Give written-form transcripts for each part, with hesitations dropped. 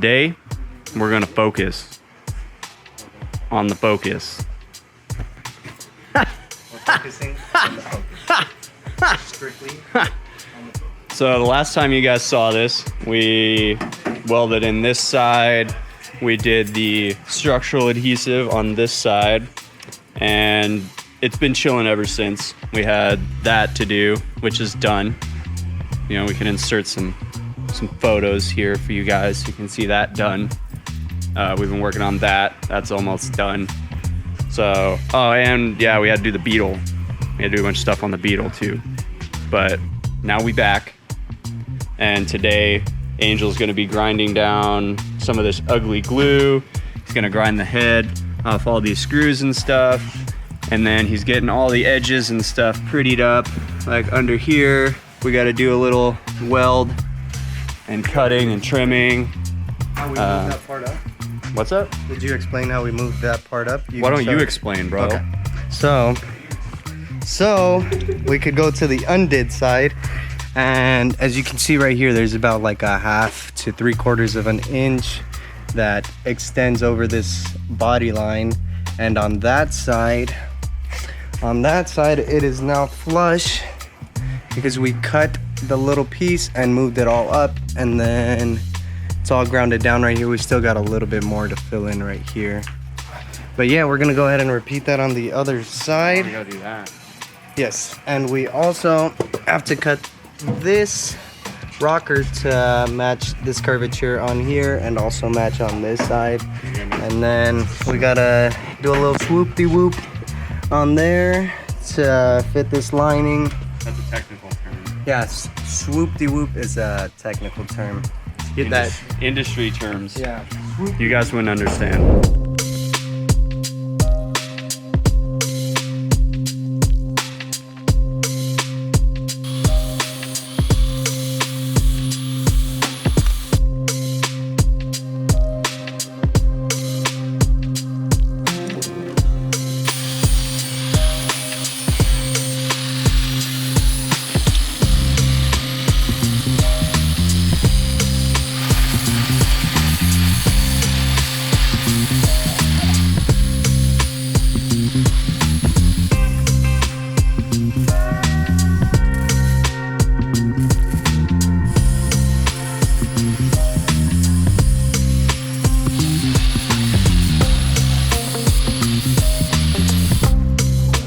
today we're gonna focus on the focus. We're focusing on the focus. Strictly on the focus. So the last time you guys saw this, we welded in this side. We did the structural adhesive on this side, and it's been chilling ever since. We had that to do, which is done. You know, we can insert some photos here for you guys. You can see that done. We've been working on that. That's almost done. So, oh, and yeah, we had to do the beetle. We had to do a bunch of stuff on the beetle too. But now we back. And today, Angel's gonna be grinding down some of this ugly glue. He's gonna grind the head off all these screws and stuff. And then he's getting all the edges and stuff prettied up. Like under here, we gotta do a little weld and cutting and trimming. How we moved that part up? What's up? Did you explain how we moved that part up? Why don't you explain, bro? Okay. So we could go to the undid side, and as you can see right here, there's about like a 1/2 to 3/4 of an inch that extends over this body line, and on that side it is now flush because we cut the little piece and moved it all up, and then it's all grounded down right here. We still got a little bit more to fill in right here. But yeah, we're gonna go ahead and repeat that on the other side. We gotta do that. Yes, and we also have to cut this rocker to match this curvature on here and also match on this side. And then we gotta do a little swoop-de-whoop on there to fit this lining. That's a technical term. Yes, swoop-de-whoop is a technical term. Get that. Industry terms. Yeah. You guys wouldn't understand.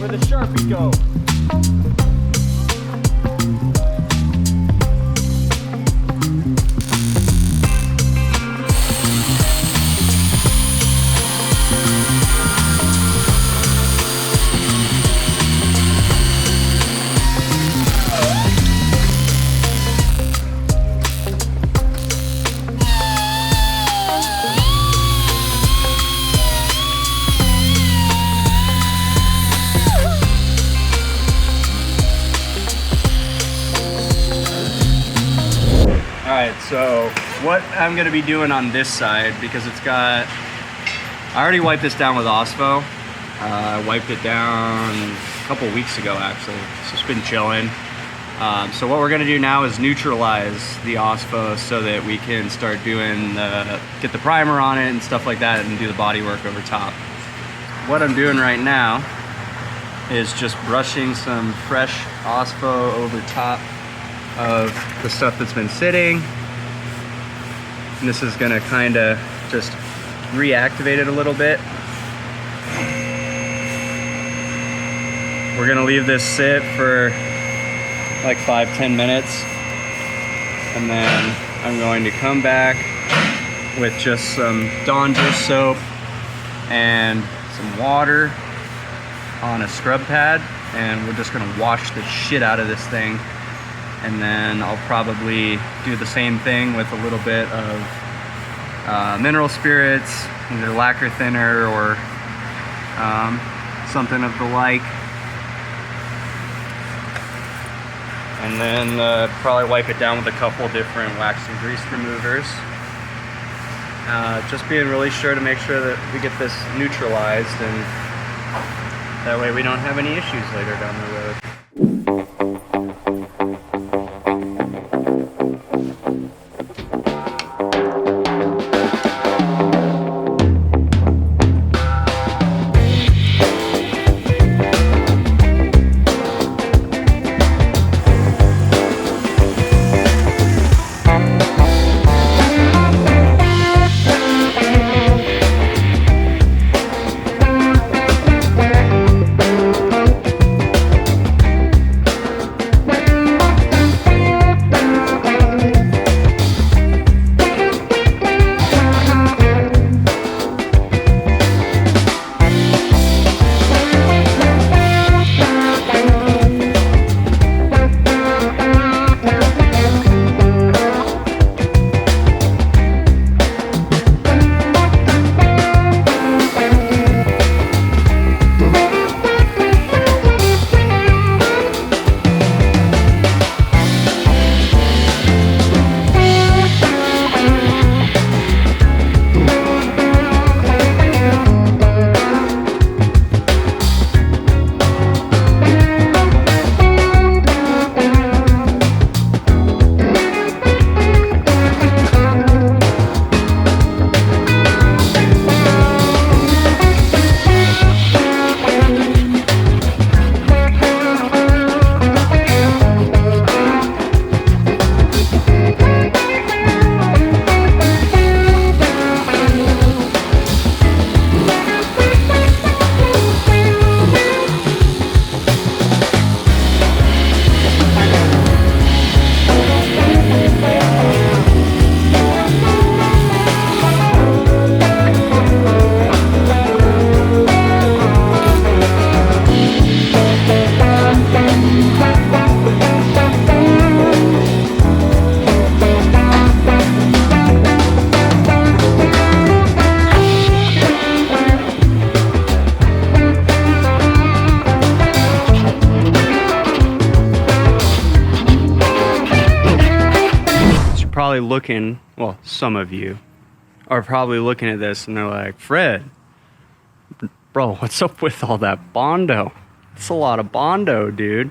Where the Sharpie go? Alright, so what I'm going to be doing on this side, because it's got, I already wiped this down with Ospo. I wiped it down a couple weeks ago actually. It's just been chilling. So what we're going to do now is neutralize the Ospo so that we can start doing, get the primer on it and stuff like that and do the body work over top. What I'm doing right now is just brushing some fresh Ospo over top of the stuff that's been sitting. And this is gonna kind of just reactivate it a little bit. We're gonna leave this sit for like 5-10 minutes, and then I'm going to come back with just some Dawn dish soap and some water on a scrub pad, and we're just gonna wash the shit out of this thing. And then I'll probably do the same thing with a little bit of mineral spirits, either lacquer thinner or something of the like. And then probably wipe it down with a couple different wax and grease removers. Just being really sure to make sure that we get this neutralized, and that way we don't have any issues later down the road. probably looking, well, some of you are probably looking at this and they're like, Fred, bro, what's up with all that Bondo? It's a lot of Bondo, dude.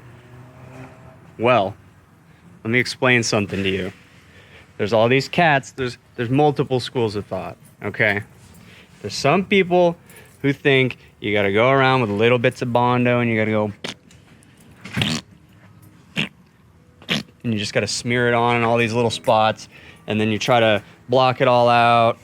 Well, let me explain something to you. There's all these cats, there's multiple schools of thought, okay? There's some people who think you gotta go around with little bits of Bondo and you gotta go and you just gotta smear it on in all these little spots, and then you try to block it all out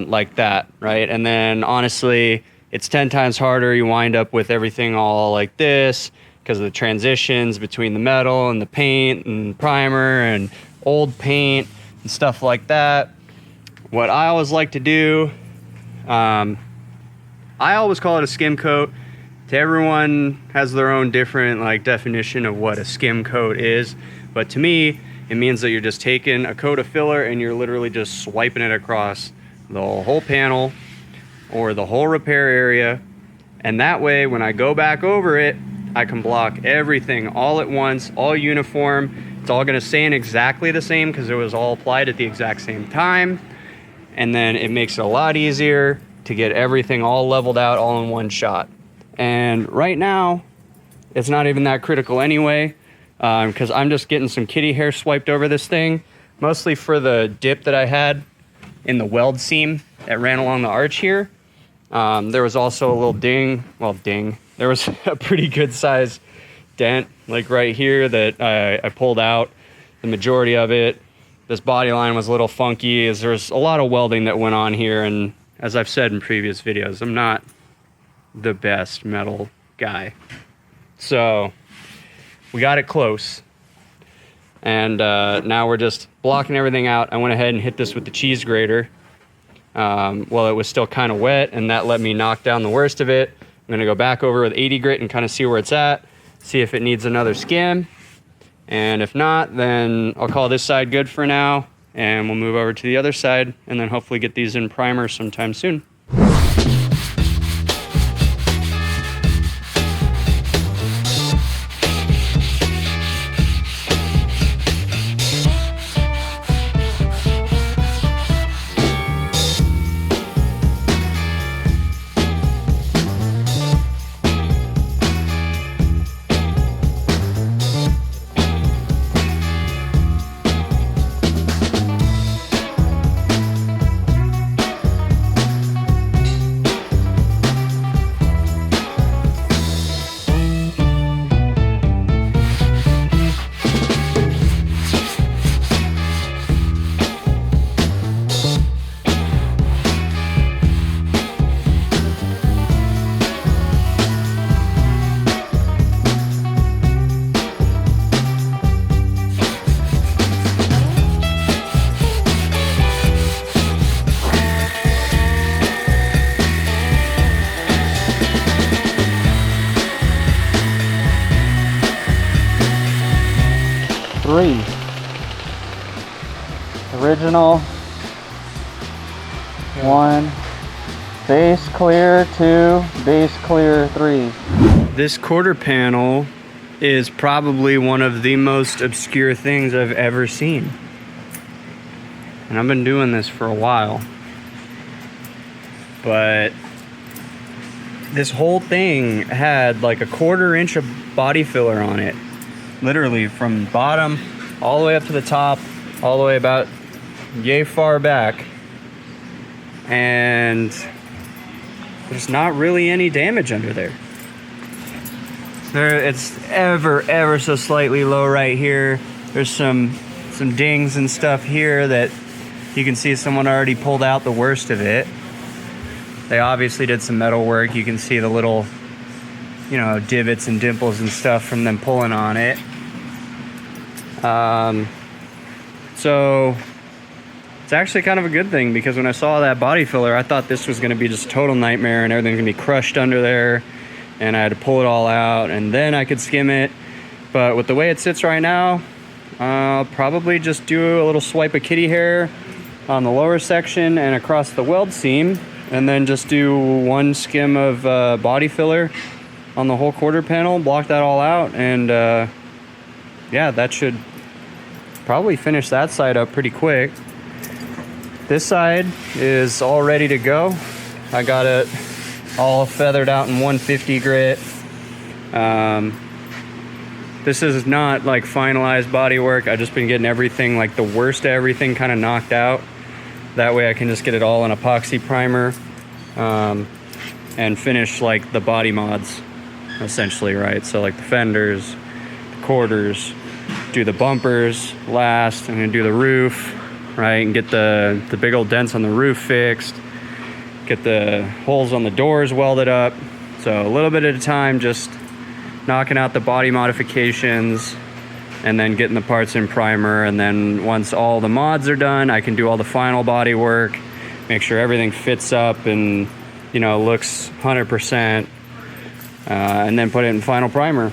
like that, right? And then honestly, it's 10 times harder. You wind up with everything all like this because of the transitions between the metal and the paint and primer and old paint and stuff like that. What I always like to do, I always call it a skim coat. To everyone has their own different like definition of what a skim coat is, but to me, it means that you're just taking a coat of filler and you're literally just swiping it across the whole panel or the whole repair area, and that way when I go back over it, I can block everything all at once, all uniform. It's all gonna stay in exactly the same because it was all applied at the exact same time, and then it makes it a lot easier to get everything all leveled out all in one shot. And right now, it's not even that critical anyway, because I'm just getting some kitty hair swiped over this thing, mostly for the dip that I had in the weld seam that ran along the arch here. There was also a little ding, there was a pretty good size dent like right here that I pulled out the majority of it. This body line was a little funky as there's a lot of welding that went on here, and as I've said in previous videos, I'm not the best metal guy. So we got it close, and now we're just blocking everything out. I went ahead and hit this with the cheese grater. Well, it was still kind of wet, and that let me knock down the worst of it. I'm gonna go back over with 80 grit and kind of see where it's at, see if it needs another skim, and if not, then I'll call this side good for now, and we'll move over to the other side and then hopefully get these in primer sometime soon. Three. Original. One. Base clear. Two. Base clear. Three. This quarter panel is probably one of the most obscure things I've ever seen. And I've been doing this for a while. But this whole thing had like a 1/4 inch of body filler on it. Literally from bottom all the way up to the top, all the way about yay far back. And there's not really any damage under there. It's ever so slightly low right here. There's some dings and stuff here that you can see someone already pulled out the worst of it. They obviously did some metal work. You can see the little, you know, divots and dimples and stuff from them pulling on it. So it's actually kind of a good thing, because when I saw that body filler, I thought this was going to be just a total nightmare and everything's going to be crushed under there, and I had to pull it all out and then I could skim it. But with the way it sits right now, I'll probably just do a little swipe of kitty hair on the lower section and across the weld seam, and then just do one skim of body filler on the whole quarter panel, block that all out, and yeah, that should probably finish that side up pretty quick. This side is all ready to go. I got it all feathered out in 150 grit. This is not like finalized body work. I've just been getting everything, like the worst of everything, kind of knocked out. That way I can just get it all in epoxy primer and finish like the body mods essentially, right? So like the fenders, the quarters, do the bumpers last. I'm gonna do the roof, right? And get the big old dents on the roof fixed. Get the holes on the doors welded up. So a little bit at a time, just knocking out the body modifications and then getting the parts in primer. And then once all the mods are done, I can do all the final body work, make sure everything fits up and, you know, looks 100%, and then put it in final primer.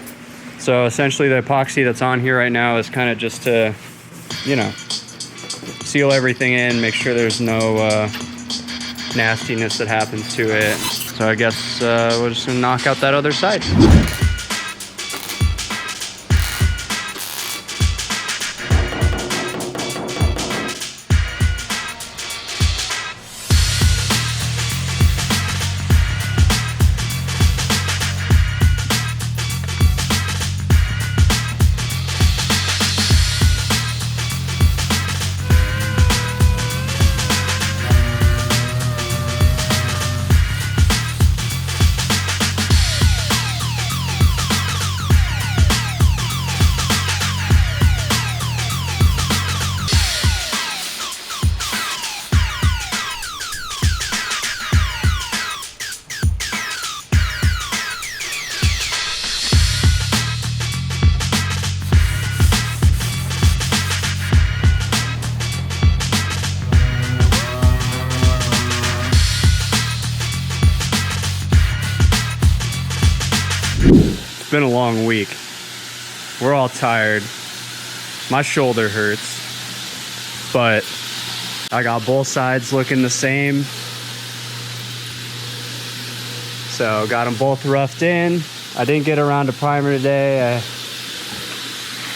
So essentially the epoxy that's on here right now is kind of just to, you know, seal everything in, make sure there's no nastiness that happens to it. So I guess we're just gonna knock out that other side. It's been a long week. We're all tired. My shoulder hurts, but I got both sides looking the same. So got them both roughed in. I didn't get around to primer today. I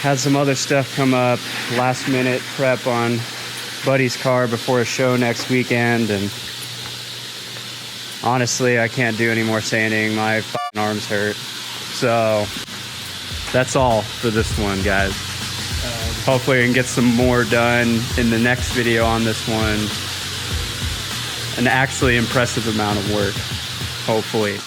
had some other stuff come up, last minute prep on Buddy's car before a show next weekend, and honestly, I can't do any more sanding. My fucking arms hurt. So that's all for this one, guys. Hopefully I can get some more done in the next video on this one. An actually impressive amount of work, hopefully.